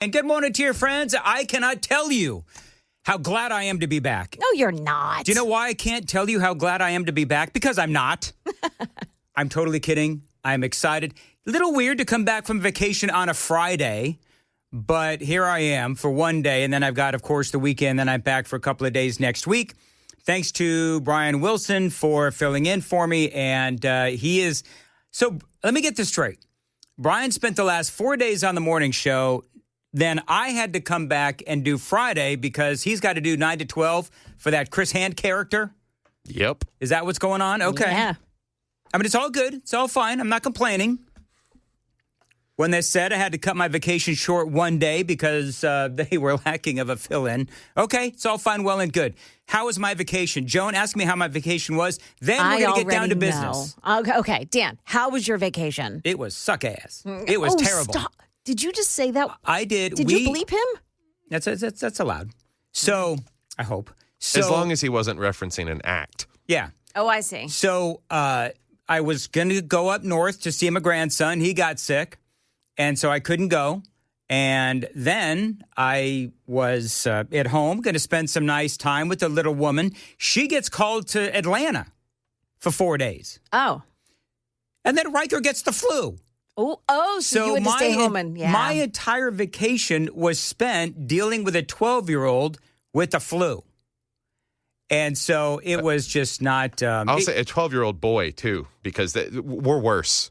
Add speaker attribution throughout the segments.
Speaker 1: And good morning to your friends. I cannot tell you how glad I am to be back.
Speaker 2: No, you're not.
Speaker 1: Do you know why I can't tell you how glad I am to be back? Because I'm not. I'm totally kidding. I'm excited. A little weird to come back from vacation on a Friday, but here I am for one day. And then I've got, of course, the weekend. Then I'm back for a couple of days next week. Thanks to Brian Wilson for filling in for me. And he is... So let me get this straight. Brian spent the last 4 days on the morning show. Then I had to come back and do Friday because he's got to do 9 to 12 for that Chris Hand character.
Speaker 3: Yep.
Speaker 1: Is that what's going on? Okay.
Speaker 2: Yeah.
Speaker 1: I mean, it's all good. It's all fine. I'm not complaining. When they said I had to cut my vacation short one day because they were lacking of a fill-in. Okay, it's all fine, well, and good. How was my vacation? Joan, ask me how my vacation was. Then we're going to get down to business.
Speaker 2: Okay, Dan, how was your vacation?
Speaker 1: It was suck ass. It was terrible.
Speaker 2: Stop. Did you just say that?
Speaker 1: I did.
Speaker 2: Did you bleep him?
Speaker 1: That's allowed. So, I hope. So,
Speaker 3: as long as he wasn't referencing an act.
Speaker 1: Yeah.
Speaker 2: Oh, I see.
Speaker 1: So, I was going to go up north to see my grandson. He got sick, and so I couldn't go. And then I was at home, going to spend some nice time with the little woman. She gets called to Atlanta for 4 days.
Speaker 2: Oh.
Speaker 1: And then Riker gets the flu.
Speaker 2: So you had to stay home and, yeah.
Speaker 1: My entire vacation was spent dealing with a 12-year-old with the flu. And so it was just not...
Speaker 3: I'll say a 12-year-old boy, too, because we're worse.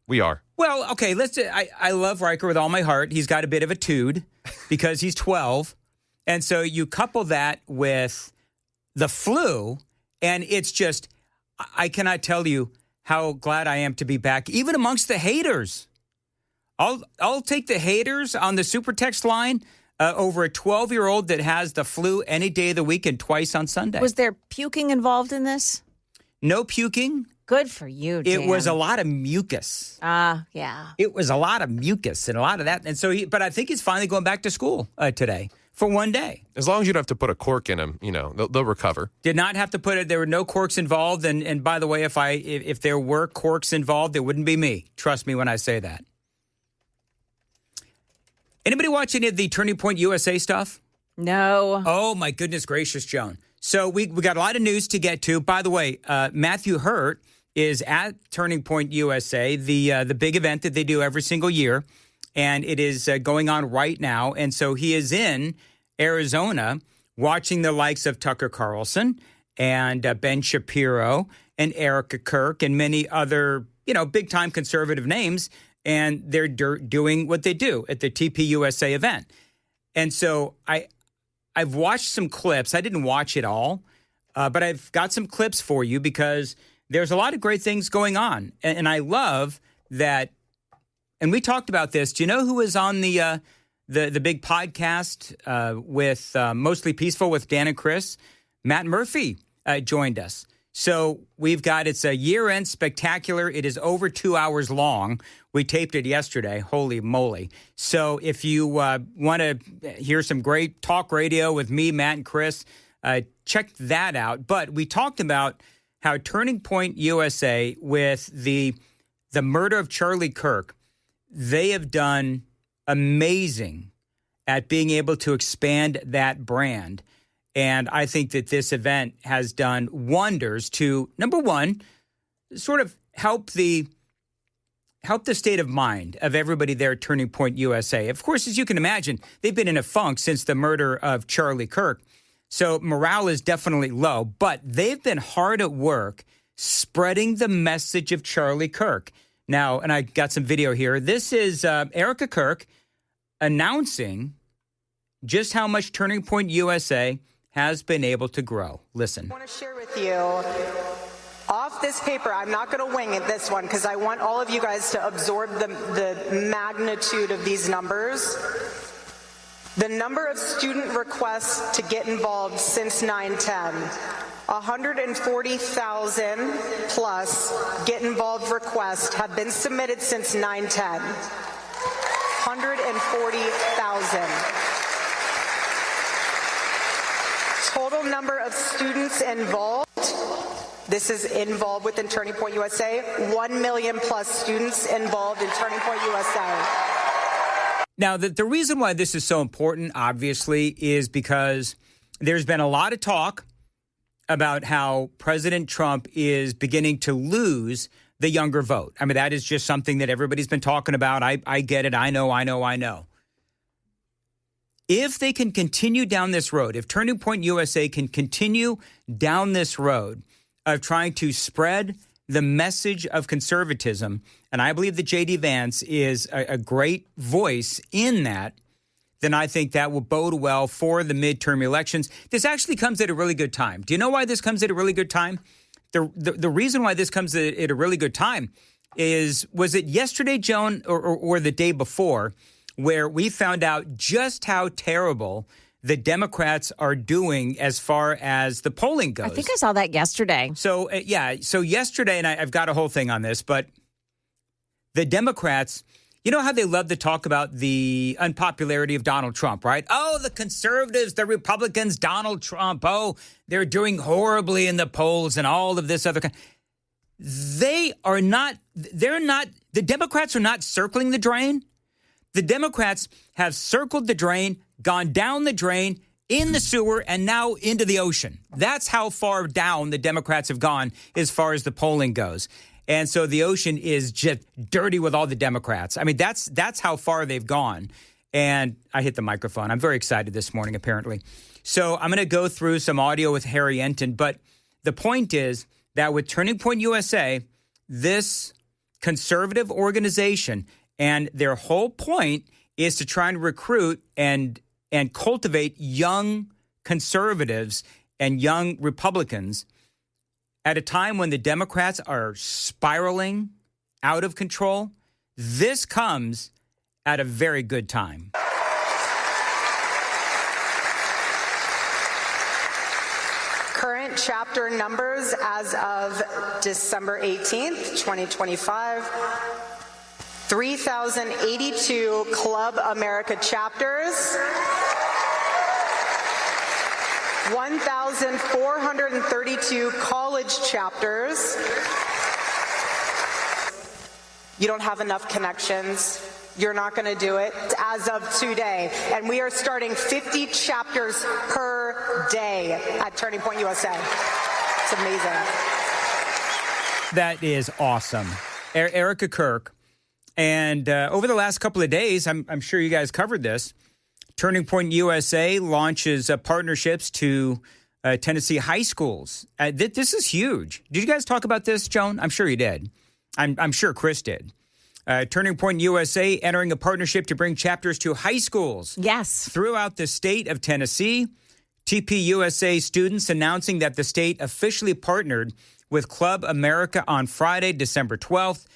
Speaker 3: We are.
Speaker 1: Well, okay, I love Riker with all my heart. He's got a bit of a tude because he's 12. And so you couple that with the flu, and it's just... I cannot tell you how glad I am to be back, even amongst the haters. I'll take the haters on the super text line over a 12-year-old that has the flu any day of the week and twice on Sunday.
Speaker 2: Was there puking involved in this?
Speaker 1: No puking.
Speaker 2: Good for you, Dan.
Speaker 1: It was a lot of mucus.
Speaker 2: Yeah.
Speaker 1: It was a lot of mucus and a lot of that. And so but I think he's finally going back to school today. For one day.
Speaker 3: As long as you don't have to put a cork in them, they'll recover.
Speaker 1: Did not have to put it. There were no corks involved. And by the way, if there were corks involved, it wouldn't be me. Trust me when I say that. Anybody watch any of the Turning Point USA stuff?
Speaker 2: No.
Speaker 1: Oh, my goodness gracious, Joan. So we got a lot of news to get to. By the way, Matthew Hurt is at Turning Point USA, the big event that they do every single year. And it is going on right now. And so he is in Arizona watching the likes of Tucker Carlson and Ben Shapiro and Erica Kirk and many other, big-time conservative names. And they're doing what they do at the TPUSA event. And so I've watched some clips. I didn't watch it all, but I've got some clips for you because there's a lot of great things going on. And I love that. And we talked about this. Do you know who was on the big podcast with Mostly Peaceful with Dan and Chris? Matt Murphy joined us. So we've got, it's a year-end spectacular. It is over 2 hours long. We taped it yesterday. Holy moly. So if you want to hear some great talk radio with me, Matt, and Chris, check that out. But we talked about how Turning Point USA with the murder of Charlie Kirk, they have done amazing at being able to expand that brand. And I think that this event has done wonders to, number one, sort of help the state of mind of everybody there at Turning Point USA. Of course, as you can imagine, they've been in a funk since the murder of Charlie Kirk. So morale is definitely low, but they've been hard at work spreading the message of Charlie Kirk. Now, and I got some video here. This is Erica Kirk announcing just how much Turning Point USA has been able to grow. Listen.
Speaker 4: I want to share with you off this paper. I'm not going to wing it this one because I want all of you guys to absorb the magnitude of these numbers. The number of student requests to get involved since 9/10. 140,000 plus get involved requests have been submitted since 9/10. 140,000. Total number of students involved. This is involved within Turning Point USA. 1 million plus students involved in Turning Point USA.
Speaker 1: Now, the reason why this is so important, obviously, is because there's been a lot of talk about how President Trump is beginning to lose the younger vote. I mean, that is just something that everybody's been talking about. I get it. I know. If they can continue down this road, if Turning Point USA can continue down this road of trying to spread the message of conservatism, and I believe that J.D. Vance is a great voice in that, then I think that will bode well for the midterm elections. This actually comes at a really good time. Do you know why this comes at a really good time? The reason why this comes at a really good time was it yesterday, Joan, or the day before, where we found out just how terrible the Democrats are doing as far as the polling goes.
Speaker 2: I think I saw that yesterday.
Speaker 1: So, so yesterday, and I've got a whole thing on this, but the Democrats, you know how they love to talk about the unpopularity of Donald Trump, right? Oh, the conservatives, the Republicans, Donald Trump, oh, they're doing horribly in the polls and all of this other kind. The Democrats are not circling the drain. The Democrats have circled the drain, gone down the drain, in the sewer, and now into the ocean. That's how far down the Democrats have gone as far as the polling goes. And so the ocean is just dirty with all the Democrats. I mean, that's how far they've gone. And I hit the microphone. I'm very excited this morning, apparently. So I'm going to go through some audio with Harry Enton. But the point is that with Turning Point USA, this conservative organization, and their whole point is to try and recruit and cultivate young conservatives and young Republicans at a time when the Democrats are spiraling out of control. This comes at a very good time.
Speaker 4: Current chapter numbers as of December 18th, 2025. 3,082 Club America chapters, 1,432 college chapters. You don't have enough connections. You're not going to do it as of today. And we are starting 50 chapters per day at Turning Point USA. It's amazing.
Speaker 1: That is awesome. Erica Kirk. And over the last couple of days, I'm sure you guys covered this, Turning Point USA launches partnerships to Tennessee high schools. This is huge. Did you guys talk about this, Joan? I'm sure you did. I'm sure Chris did. Turning Point USA entering a partnership to bring chapters to high schools.
Speaker 2: Yes.
Speaker 1: Throughout the state of Tennessee. TPUSA students announcing that the state officially partnered with Club America on Friday, December 12th.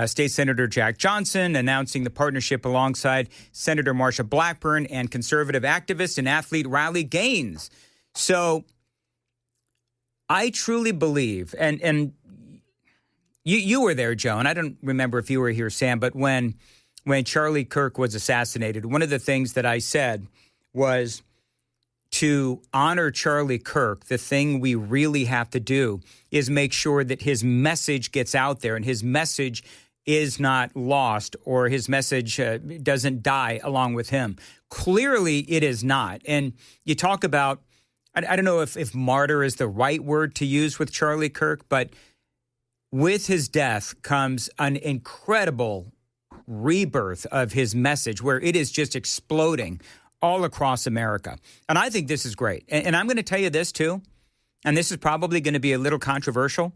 Speaker 1: State Senator Jack Johnson announcing the partnership alongside Senator Marsha Blackburn and conservative activist and athlete Riley Gaines. So I truly believe, and you were there, Joan. I don't remember if you were here, Sam, but when Charlie Kirk was assassinated, one of the things that I said was to honor Charlie Kirk, the thing we really have to do is make sure that his message gets out there and his message is not lost or his message doesn't die along with him. Clearly, it is not. And you talk about, I don't know if martyr is the right word to use with Charlie Kirk, but with his death comes an incredible rebirth of his message where it is just exploding all across America. And I think this is great. And I'm going to tell you this, too, and this is probably going to be a little controversial,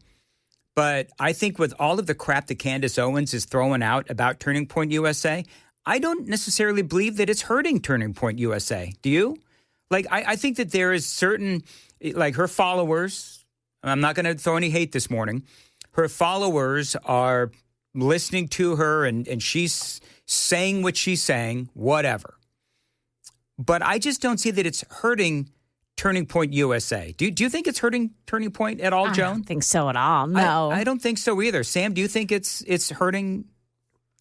Speaker 1: but I think with all of the crap that Candace Owens is throwing out about Turning Point USA, I don't necessarily believe that it's hurting Turning Point USA. Do you? Like, I think that there is certain, like her followers, I'm not going to throw any hate this morning, her followers are listening to her and she's saying what she's saying, whatever. But I just don't see that it's hurting Turning Point USA. Do you think it's hurting Turning Point at all, Joan?
Speaker 2: I don't think so at all. No.
Speaker 1: I don't think so either. Sam, do you think it's hurting?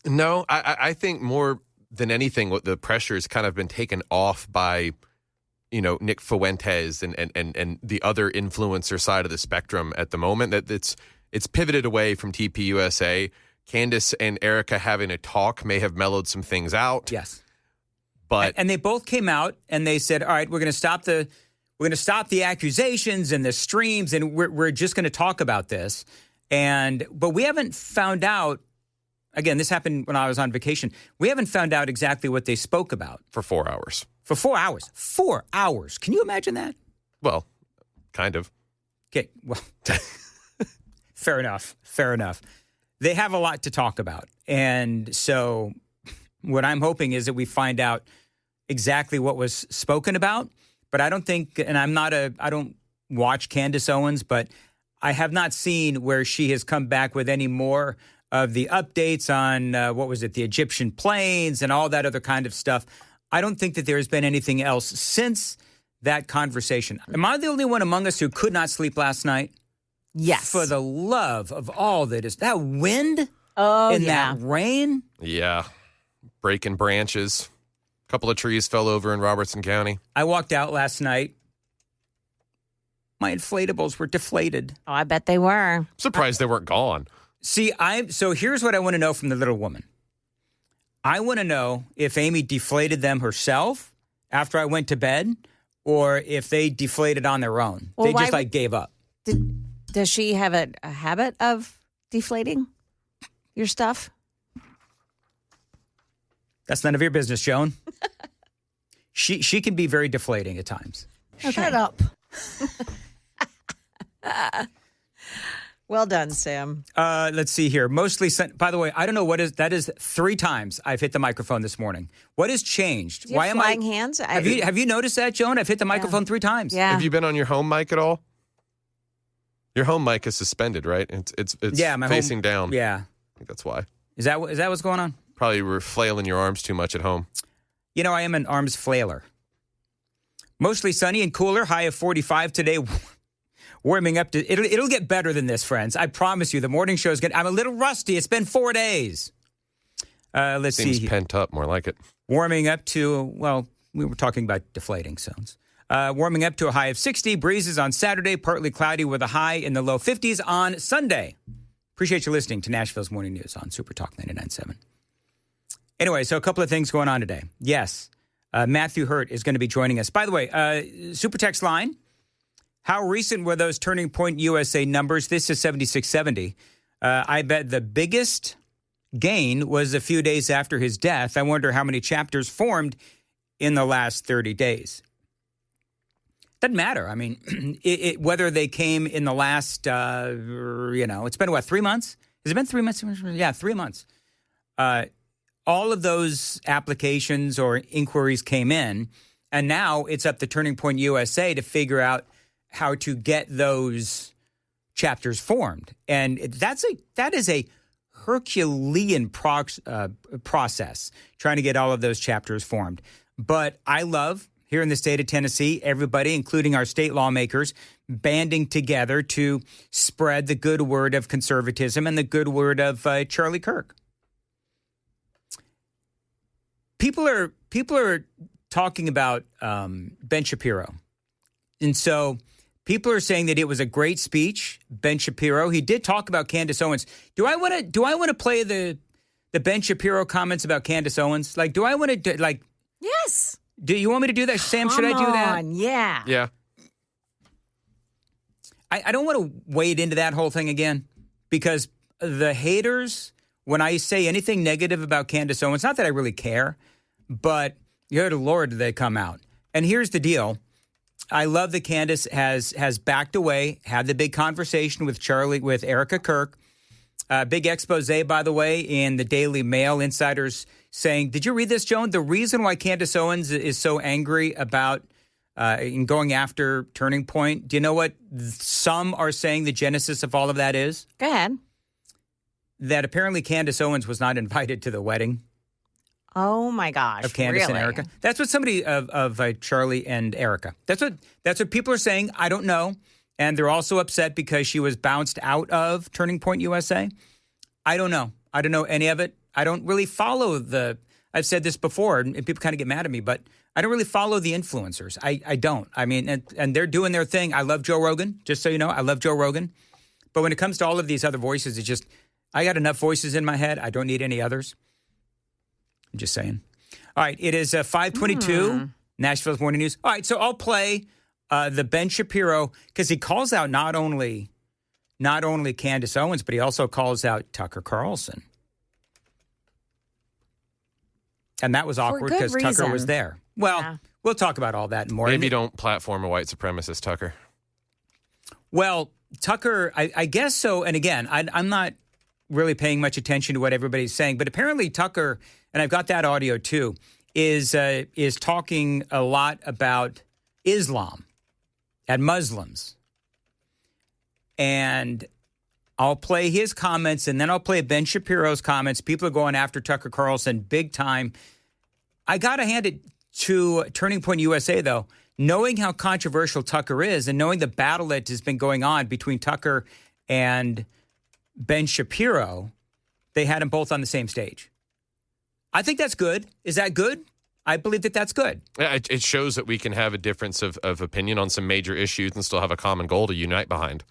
Speaker 3: No, I think more than anything, what the pressure has kind of been taken off by, Nick Fuentes and the other influencer side of the spectrum at the moment. That it's pivoted away from TPUSA. Candace and Erica having a talk may have mellowed some things out.
Speaker 1: Yes.
Speaker 3: But
Speaker 1: and they both came out and they said, all right, we're going to stop the accusations and the streams, and we're just going to talk about this. But we haven't found out. Again, this happened when I was on vacation. We haven't found out exactly what they spoke about.
Speaker 3: for 4 hours.
Speaker 1: For 4 hours. 4 hours. Can you imagine that?
Speaker 3: Well, kind of.
Speaker 1: Okay, well, fair enough. Fair enough. They have a lot to talk about. And so what I'm hoping is that we find out exactly what was spoken about. But I don't think, and I don't watch Candace Owens, but I have not seen where she has come back with any more of the updates on, the Egyptian planes and all that other kind of stuff. I don't think that there has been anything else since that conversation. Am I the only one among us who could not sleep last night?
Speaker 2: Yes.
Speaker 1: For the love of all that is, that wind
Speaker 2: and
Speaker 1: that rain.
Speaker 3: Yeah. Breaking branches. A couple of trees fell over in Robertson County.
Speaker 1: I walked out last night. My inflatables were deflated.
Speaker 2: Oh, I bet they were.
Speaker 3: Surprised they weren't gone.
Speaker 1: See, so here's what I want to know from the little woman. I want to know if Amy deflated them herself after I went to bed, or if they deflated on their own.
Speaker 2: Well,
Speaker 1: they just gave up.
Speaker 2: Does she have a habit of deflating your stuff?
Speaker 1: That's none of your business, Joan. She can be very deflating at times.
Speaker 2: Okay.
Speaker 5: Shut up.
Speaker 2: Well done, Sam.
Speaker 1: Let's see here. Mostly, by the way, I don't know that is 3 times I've hit the microphone this morning. What has changed?
Speaker 2: Do you have flying hands?
Speaker 1: Have you noticed that, Joan? I've hit the microphone 3 times.
Speaker 2: Yeah.
Speaker 3: Have you been on your home mic at all? Your home mic is suspended, right? It's
Speaker 1: my
Speaker 3: facing down.
Speaker 1: Yeah.
Speaker 3: I think that's why.
Speaker 1: Is that what's going on?
Speaker 3: Probably were flailing your arms too much at home.
Speaker 1: You know, I am an arms flailer. Mostly sunny and cooler. High of 45 today. Warming up to it'll get better than this, friends. I promise you. The morning show is good. I'm a little rusty. It's been 4 days. Let's see.
Speaker 3: Seems pent up, more like it.
Speaker 1: Warming up to, we were talking about deflating zones. Warming up to a high of 60. Breezes on Saturday, partly cloudy with a high in the low 50s on Sunday. Appreciate you listening to Nashville's Morning News on Super Talk 99.7. Anyway, so a couple of things going on today. Yes, Matthew Hurt is going to be joining us. By the way, Super Text line. How recent were those Turning Point USA numbers? This is 7670. I bet the biggest gain was a few days after his death. I wonder how many chapters formed in the last 30 days. Doesn't matter. I mean, whether they came in the last, it's been, 3 months? Has it been 3 months? Yeah, 3 months. All of those applications or inquiries came in, and now it's up to Turning Point USA to figure out how to get those chapters formed. And that is a Herculean process, trying to get all of those chapters formed. But I love, here in the state of Tennessee, everybody, including our state lawmakers, banding together to spread the good word of conservatism and the good word of Charlie Kirk. People are talking about Ben Shapiro. And so people are saying that it was a great speech, Ben Shapiro. He did talk about Candace Owens. Do I want to play the Ben Shapiro comments about Candace Owens? Like, do I want to
Speaker 2: Yes.
Speaker 1: Do you want me to do that, Sam? Should I do that?
Speaker 2: Yeah.
Speaker 3: Yeah.
Speaker 1: I don't want to wade into that whole thing again, because the haters, when I say anything negative about Candace Owens, not that I really care, but good Lord, they come out. And here's the deal. I love that Candace has backed away, had the big conversation with Erica Kirk. Big expose, by the way, in the Daily Mail. Insiders saying, did you read this, Joan? The reason why Candace Owens is so angry about in going after Turning Point, do you know what some are saying the genesis of all of that is?
Speaker 2: Go ahead.
Speaker 1: That apparently Candace Owens was not invited to the wedding.
Speaker 2: Oh my gosh!
Speaker 1: Of Candace
Speaker 2: really?
Speaker 1: and Erica. That's what somebody of Charlie and Erica. That's what people are saying. I don't know, and they're also upset because she was bounced out of Turning Point USA. I don't know. I don't know any of it. I don't really follow I've said this before, and people kind of get mad at me, but I don't really follow the influencers. I don't. I mean, and they're doing their thing. I love Joe Rogan. Just so you know, I love Joe Rogan. But when it comes to all of these other voices, it's just I got enough voices in my head. I don't need any others. I'm just saying. All right, it is 5:22. Nashville's Morning News. All right, so I'll play the Ben Shapiro because he calls out not only Candace Owens, but he also calls out Tucker Carlson. And that was awkward because Tucker was there. Well, we'll talk about all that and more.
Speaker 3: Maybe don't platform a white supremacist, Tucker.
Speaker 1: Well, Tucker, I guess so. And again, I'm not really paying much attention to what everybody's saying, but apparently Tucker, and I've got that audio too, is talking a lot about Islam and Muslims. And I'll play his comments, and then I'll play Ben Shapiro's comments. People are going after Tucker Carlson big time. I got to hand it to Turning Point USA, though. Knowing how controversial Tucker is and knowing the battle that has been going on between Tucker and Ben Shapiro, they had them both on the same stage. I think that's good. Is that good? I believe that that's good.
Speaker 3: Yeah, it shows that we can have a difference of opinion on some major issues and still have a common goal to unite behind.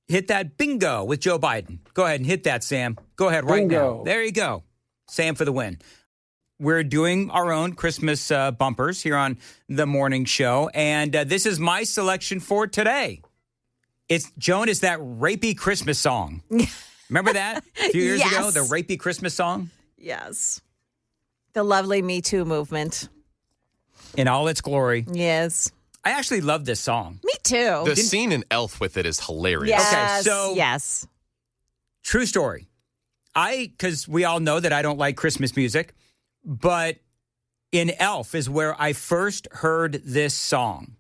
Speaker 1: Hit that bingo with Joe Biden. Go ahead and hit that, Sam. Go ahead right now. There you go. Sam for the win. We're doing our own Christmas bumpers here on the morning show, and this is my selection for today. Joan, is that rapey Christmas song. Remember that a few years ago, the rapey Christmas song?
Speaker 2: Yes. The lovely Me Too movement.
Speaker 1: In all its glory.
Speaker 2: Yes.
Speaker 1: I actually love this song.
Speaker 2: Me too.
Speaker 3: The scene in Elf with it is hilarious.
Speaker 2: Yes.
Speaker 1: Okay, so
Speaker 2: yes.
Speaker 1: True story. Because we all know that I don't like Christmas music, but in Elf is where I first heard this song,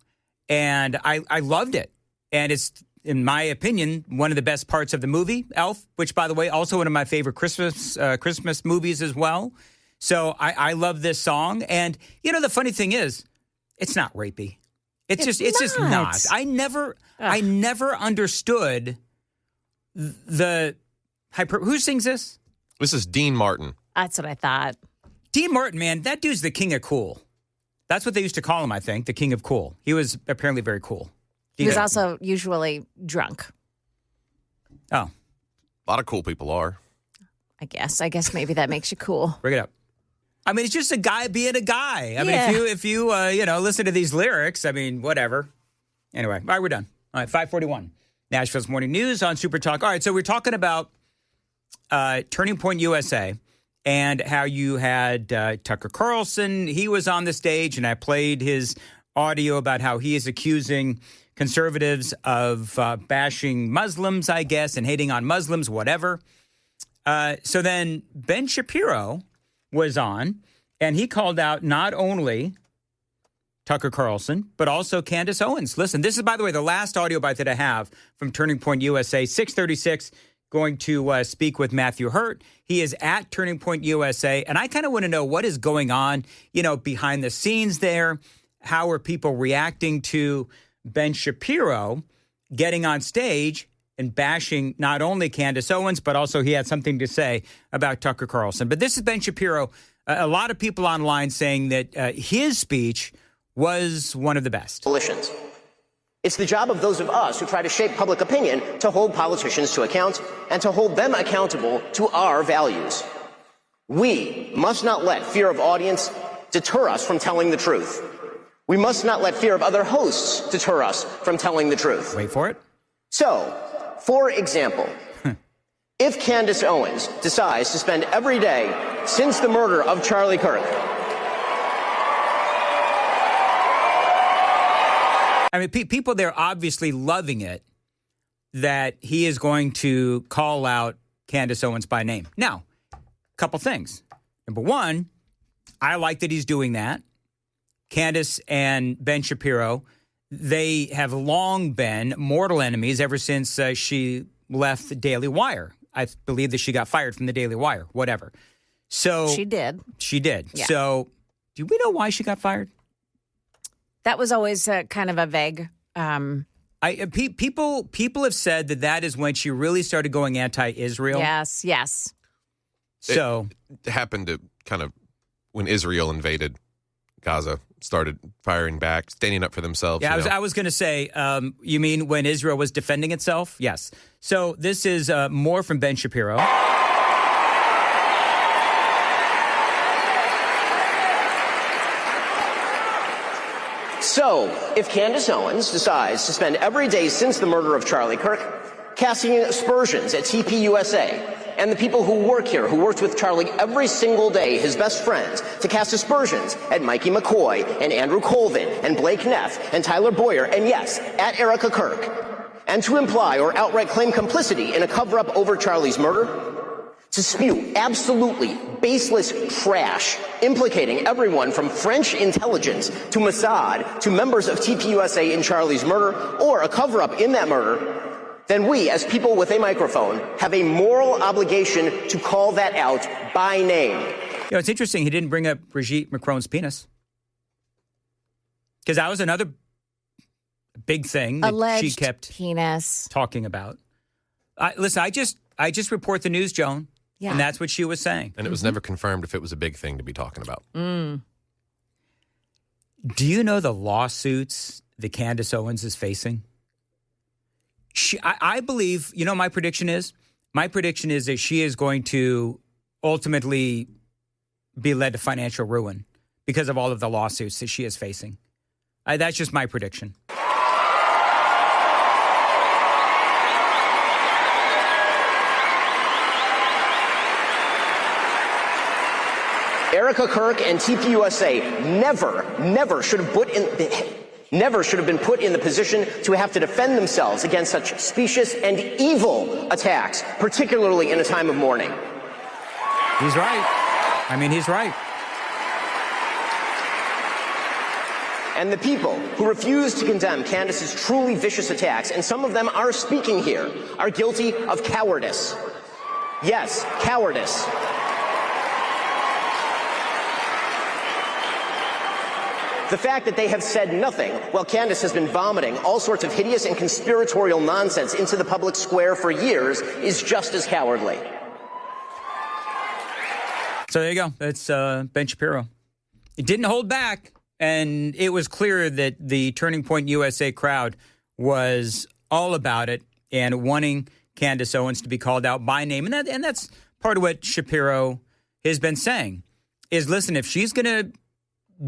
Speaker 1: and I loved it. And it's, in my opinion, one of the best parts of the movie, Elf, which, by the way, also one of my favorite Christmas movies as well. So I love this song. And, you know, the funny thing is, it's not rapey. It's just not. I never understood who sings this?
Speaker 3: This is Dean Martin.
Speaker 2: That's what I thought.
Speaker 1: Dean Martin, man, that dude's the king of cool. That's what they used to call him, I think, the king of cool. He was apparently very cool.
Speaker 2: He was also usually drunk.
Speaker 1: Oh.
Speaker 3: A lot of cool people are.
Speaker 2: I guess maybe that makes you cool.
Speaker 1: Bring it up. I mean, it's just a guy being a guy. I mean, if you listen to these lyrics, I mean, whatever. Anyway, all right, we're done. All right, 5:41. Nashville's Morning News on Super Talk. All right, so we're talking about Turning Point USA and how you had Tucker Carlson. He was on the stage, and I played his audio about how he is accusing conservatives of bashing Muslims, I guess, and hating on Muslims, whatever. So then Ben Shapiro was on, and he called out not only Tucker Carlson, but also Candace Owens. Listen, this is, by the way, the last audio bite that I have from Turning Point USA. 636, going to speak with Matthew Hurt. He is at Turning Point USA, and I kind of want to know what is going on, behind the scenes there. How are people reacting to Ben Shapiro getting on stage and bashing not only Candace Owens, but also he had something to say about Tucker Carlson. But this is Ben Shapiro. A lot of people online saying that his speech was one of the best.
Speaker 5: Coalitions. It's the job of those of us who try to shape public opinion to hold politicians to account and to hold them accountable to our values. We must not let fear of audience deter us from telling the truth. We must not let fear of other hosts deter us from telling the truth.
Speaker 1: Wait for it.
Speaker 5: So, for example, if Candace Owens decides to spend every day since the murder of Charlie Kirk.
Speaker 1: I mean, people there obviously loving it that he is going to call out Candace Owens by name. Now, a couple things. Number one, I like that he's doing that. Candace and Ben Shapiro, they have long been mortal enemies ever since she left the Daily Wire. I believe that she got fired from the Daily Wire, whatever. So
Speaker 2: She did.
Speaker 1: Yeah. So do we know why she got fired?
Speaker 2: That was always kind of a vague.
Speaker 1: People have said that is when she really started going anti-Israel.
Speaker 2: Yes.
Speaker 1: So
Speaker 3: it happened to kind of when Israel invaded Gaza, started firing back, standing up for themselves.
Speaker 1: Yeah, I was going to say, you mean when Israel was defending itself? Yes. So this is more from Ben Shapiro.
Speaker 5: So, if Candace Owens decides to spend every day since the murder of Charlie Kirk casting aspersions at TPUSA and the people who work here, who worked with Charlie every single day, his best friends, to cast aspersions at Mikey McCoy and Andrew Colvin and Blake Neff and Tyler Boyer, and yes, at Erica Kirk, and to imply or outright claim complicity in a cover-up over Charlie's murder, to spew absolutely baseless trash implicating everyone from French intelligence to Mossad to members of TPUSA in Charlie's murder or a cover-up in that murder, then we, as people with a microphone, have a moral obligation to call that out by name.
Speaker 1: You know, it's interesting he didn't bring up Brigitte Macron's penis. Because that was another big thing that
Speaker 2: Alleged
Speaker 1: she kept
Speaker 2: penis
Speaker 1: talking about. Listen, I just report the news, Joan.
Speaker 2: Yeah.
Speaker 1: And that's what she was saying.
Speaker 3: And it was never confirmed if it was a big thing to be talking about.
Speaker 2: Mm.
Speaker 1: Do you know the lawsuits that Candace Owens is facing? I believe, you know, my prediction is that she is going to ultimately be led to financial ruin because of all of the lawsuits that she is facing. That's just my prediction.
Speaker 5: Erica Kirk and TPUSA never should have been put in the position to have to defend themselves against such specious and evil attacks, particularly in a time of mourning.
Speaker 1: He's right. I mean, he's right.
Speaker 5: And the people who refuse to condemn Candace's truly vicious attacks, and some of them are speaking here, are guilty of cowardice. Yes, cowardice. The fact that they have said nothing while Candace has been vomiting all sorts of hideous and conspiratorial nonsense into the public square for years is just as cowardly.
Speaker 1: So there you go. That's Ben Shapiro. It didn't hold back, and it was clear that the Turning Point USA crowd was all about it and wanting Candace Owens to be called out by name. And that's part of what Shapiro has been saying is, listen, if she's going to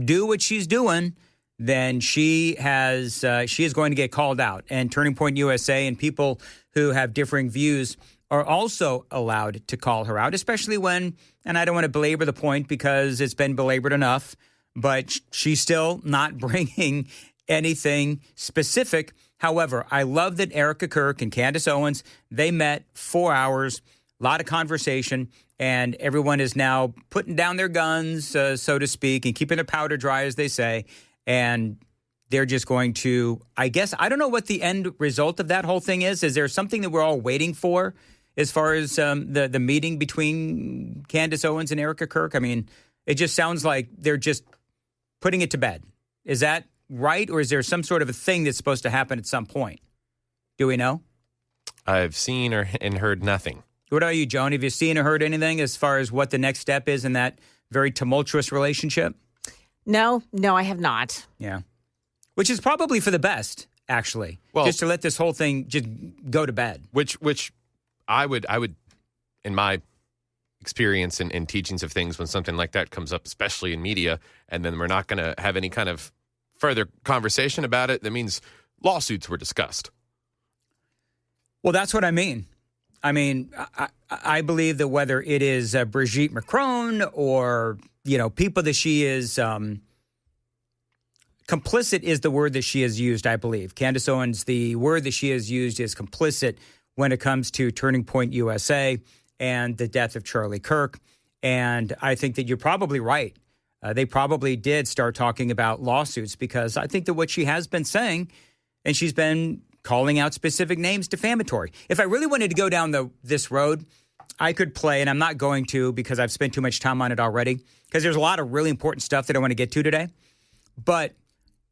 Speaker 1: do what she's doing, then she is going to get called out. And Turning Point USA and people who have differing views are also allowed to call her out, especially when, and I don't want to belabor the point because it's been belabored enough, but she's still not bringing anything specific. However, I love that Erica Kirk and Candace Owens, they met 4 hours, a lot of conversation, and everyone is now putting down their guns, so to speak, and keeping their powder dry, as they say. And they're just going to, I guess, I don't know what the end result of that whole thing is. Is there something that we're all waiting for as far as the meeting between Candace Owens and Erica Kirk? I mean, it just sounds like they're just putting it to bed. Is that right? Or is there some sort of a thing that's supposed to happen at some point? Do we know?
Speaker 3: I've seen and heard nothing.
Speaker 1: What about you, Joan? Have you seen or heard anything as far as what the next step is in that very tumultuous relationship?
Speaker 2: No, I have not.
Speaker 1: Yeah. Which is probably for the best, actually.
Speaker 3: Well,
Speaker 1: just to let this whole thing just go to bed.
Speaker 3: Which I would, in my experience in teachings of things, when something like that comes up, especially in media, and then we're not going to have any kind of further conversation about it, that means lawsuits were discussed.
Speaker 1: Well, that's what I mean. I mean, I believe that whether it is Brigitte Macron or, you know, people that she is complicit is the word that she has used, I believe. Candace Owens, the word that she has used is complicit when it comes to Turning Point USA and the death of Charlie Kirk. And I think that you're probably right. They probably did start talking about lawsuits because I think that what she has been saying, and she's been calling out specific names, defamatory. If I really wanted to go down this road, I could play, and I'm not going to because I've spent too much time on it already, because there's a lot of really important stuff that I want to get to today. But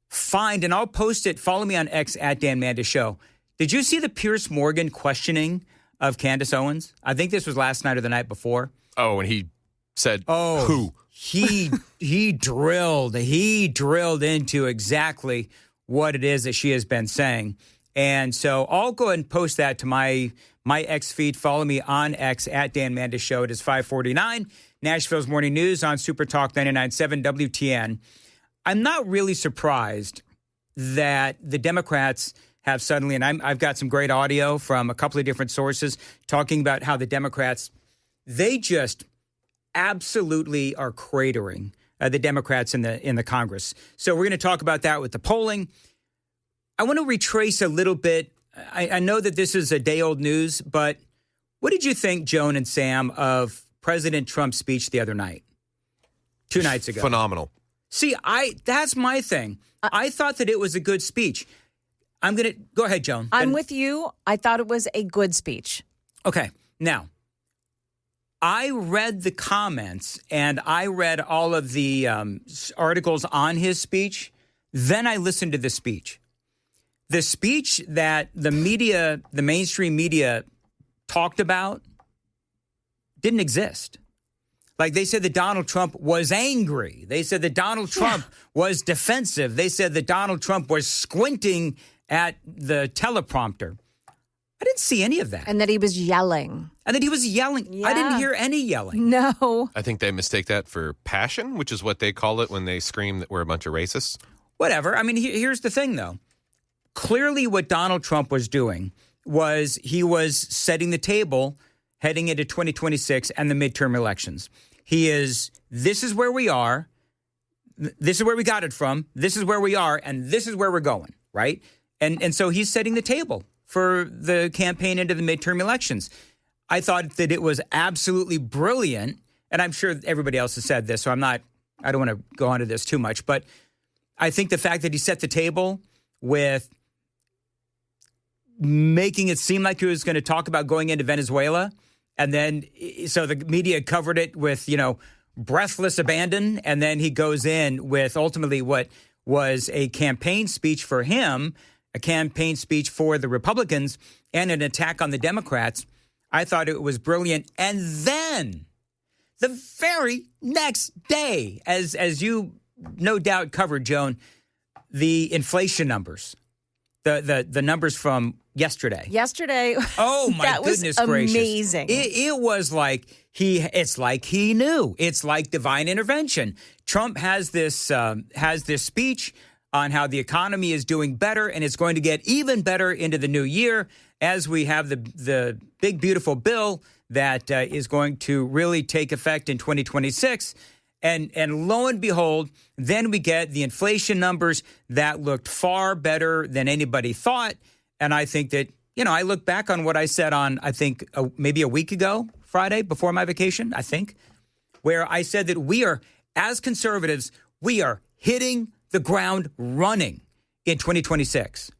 Speaker 1: find, and I'll post it, follow me on X at Dan Mandis Show. Did you see the Piers Morgan questioning of Candace Owens? I think this was last night or the night before.
Speaker 3: Oh, and he said, who?
Speaker 1: He drilled into exactly what it is that she has been saying. And so I'll go ahead and post that to my X feed. Follow me on X at Dan Mandis Show. It is 5:49. Nashville's Morning News on Super Talk 99.7 WTN. I'm not really surprised that the Democrats have suddenly, and I've got some great audio from a couple of different sources talking about how the Democrats, they just absolutely are cratering the Democrats in the Congress. So we're going to talk about that with the polling. I want to retrace a little bit. I know that this is a day-old news, but what did you think, Joan and Sam, of President Trump's speech the other night? 2 nights ago.
Speaker 3: Phenomenal.
Speaker 1: See, that's my thing. I thought that it was a good speech. Go ahead, Joan.
Speaker 2: I'm with you. I thought it was a good speech.
Speaker 1: Okay. Now, I read the comments and I read all of the articles on his speech. Then I listened to the speech. The speech that the media, the mainstream media, talked about didn't exist. Like, they said that Donald Trump was angry. They said that Donald Trump was defensive. They said that Donald Trump was squinting at the teleprompter. I didn't see any of that.
Speaker 2: And that he was yelling.
Speaker 1: Yeah. I didn't hear any yelling.
Speaker 2: No.
Speaker 3: I think they mistake that for passion, which is what they call it when they scream that we're a bunch of racists.
Speaker 1: Whatever. I mean, here's the thing, though. Clearly what Donald Trump was doing was he was setting the table heading into 2026 and the midterm elections. This is where we are. This is where we got it from. This is where we are. And this is where we're going, right? And so he's setting the table for the campaign into the midterm elections. I thought that it was absolutely brilliant. And I'm sure everybody else has said this, so I don't want to go into this too much. But I think the fact that he set the table with making it seem like he was going to talk about going into Venezuela. And then, so the media covered it with, breathless abandon. And then he goes in with ultimately what was a campaign speech for him, a campaign speech for the Republicans, and an attack on the Democrats. I thought it was brilliant. And then the very next day, as you no doubt covered, Joan, the inflation numbers, the numbers from yesterday. Oh my goodness gracious!
Speaker 2: Amazing.
Speaker 1: It was like it's like he knew. It's like divine intervention. Trump has this speech on how the economy is doing better and it's going to get even better into the new year as we have the big beautiful bill that is going to really take effect in 2026. And lo and behold, then we get the inflation numbers that looked far better than anybody thought. And I think that, I look back on what I said on, I think, maybe a week ago, Friday, before my vacation, I think, where I said that we are, as conservatives, we are hitting the ground running in 2026.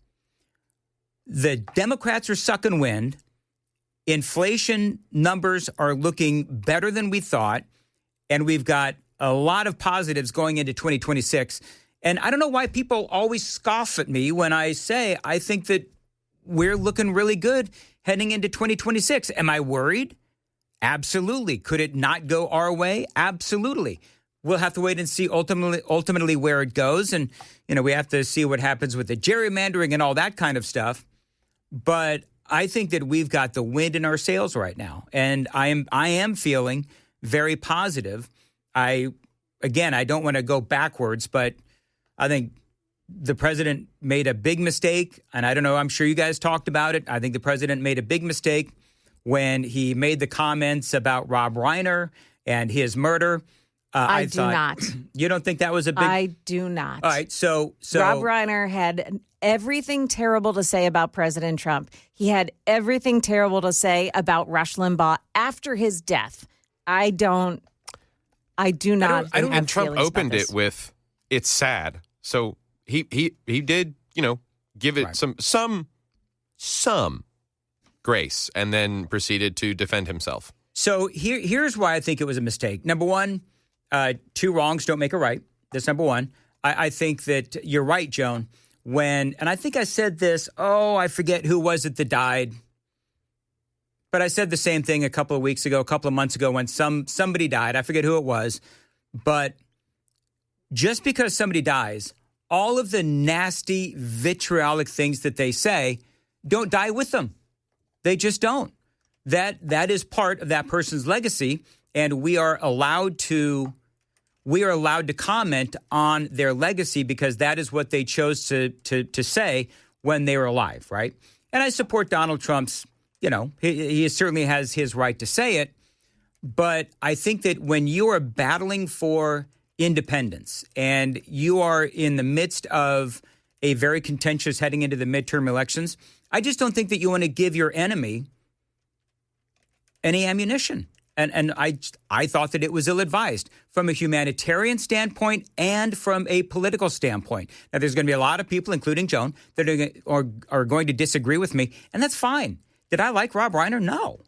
Speaker 1: The Democrats are sucking wind. Inflation numbers are looking better than we thought. And we've got a lot of positives going into 2026. And I don't know why people always scoff at me when I say I think that we're looking really good heading into 2026. Am I worried? Absolutely. Could it not go our way? Absolutely. We'll have to wait and see ultimately where it goes. And, we have to see what happens with the gerrymandering and all that kind of stuff. But I think that we've got the wind in our sails right now. And I am feeling very positive. I don't want to go backwards, but I think the president made a big mistake. And I don't know, I'm sure you guys talked about it. I think the president made a big mistake when he made the comments about Rob Reiner and his murder.
Speaker 2: I do not.
Speaker 1: You don't think that was a big...
Speaker 2: I do not.
Speaker 1: All right, so...
Speaker 2: Rob Reiner had everything terrible to say about President Trump. He had everything terrible to say about Rush Limbaugh after his death. I do not.
Speaker 3: I don't. And Trump opened it with, "It's sad." So he did, give it some grace, and then proceeded to defend himself.
Speaker 1: So here's why I think it was a mistake. Number one, 2 wrongs don't make a right. That's number one. I think that you're right, Joan. And I think I said this. Oh, I forget who was it that died. But I said the same thing a couple of months ago when somebody died. I forget who it was. But just because somebody dies, all of the nasty, vitriolic things that they say don't die with them. They just don't. That is part of that person's legacy, and we are allowed to we are allowed to comment on their legacy because that is what they chose to say when they were alive, right? And I support Donald Trump's, he certainly has his right to say it. But I think that when you are battling for independence and you are in the midst of a very contentious heading into the midterm elections, I just don't think that you want to give your enemy any ammunition. And I thought that it was ill-advised from a humanitarian standpoint and from a political standpoint. Now, there's going to be a lot of people, including Joan, that are going to disagree with me, and that's fine. Did I like Rob Reiner? No.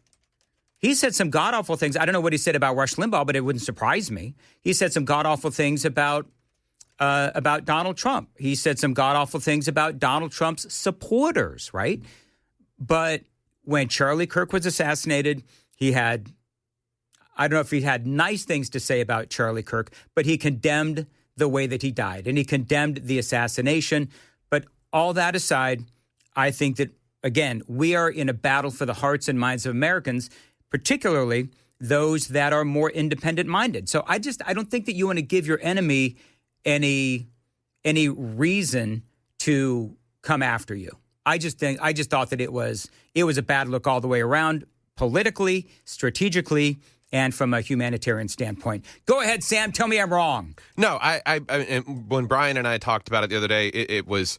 Speaker 1: He said some god-awful things. I don't know what he said about Rush Limbaugh, but it wouldn't surprise me. He said some god-awful things about Donald Trump. He said some god-awful things about Donald Trump's supporters, right? But when Charlie Kirk was assassinated, he had, I don't know if he had nice things to say about Charlie Kirk, but he condemned the way that he died, and he condemned the assassination. But all that aside, I think that, again, we are in a battle for the hearts and minds of Americans, particularly those that are more independent-minded. So I don't think that you want to give your enemy any reason to come after you. I just thought that it was a bad look all the way around, politically, strategically, and from a humanitarian standpoint. Go ahead, Sam. Tell me I'm wrong.
Speaker 3: No, I when Brian and I talked about it the other day, it was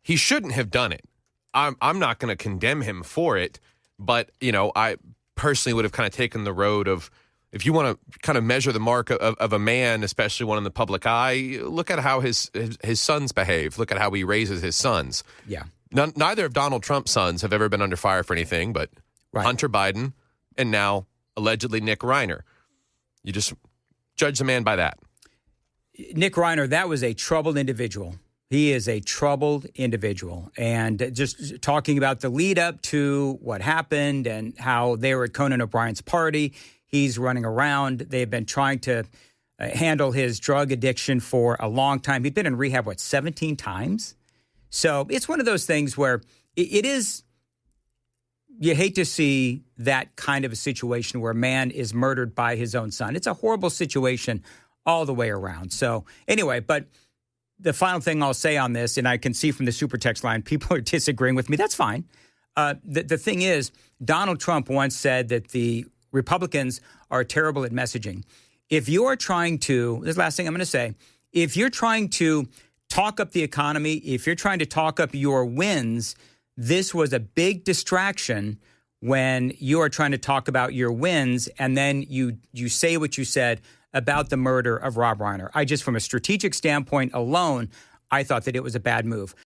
Speaker 3: he shouldn't have done it. I'm not going to condemn him for it, but I personally would have kind of taken the road of, if you want to kind of measure the mark of a man, especially one in the public eye, look at how his sons behave. Look at how he raises his sons.
Speaker 1: Yeah.
Speaker 3: Neither of Donald Trump's sons have ever been under fire for anything, but right. Hunter Biden and now allegedly Nick Reiner. You just judge the man by that.
Speaker 1: Nick Reiner, that was a troubled individual. He is a troubled individual. And just talking about the lead up to what happened and how they were at Conan O'Brien's party, he's running around. They've been trying to handle his drug addiction for a long time. He's been in rehab, 17 times? So it's one of those things where it is, you hate to see that kind of a situation where a man is murdered by his own son. It's a horrible situation all the way around. So anyway, but the final thing I'll say on this, and I can see from the super text line, people are disagreeing with me. That's fine. The thing is, Donald Trump once said that the Republicans are terrible at messaging. If you are trying to, this is the last thing I'm going to say, if you're trying to talk up the economy, if you're trying to talk up your wins, this was a big distraction when you are trying to talk about your wins and then you say what you said about the murder of Rob Reiner. From a strategic standpoint alone, I thought that it was a bad move.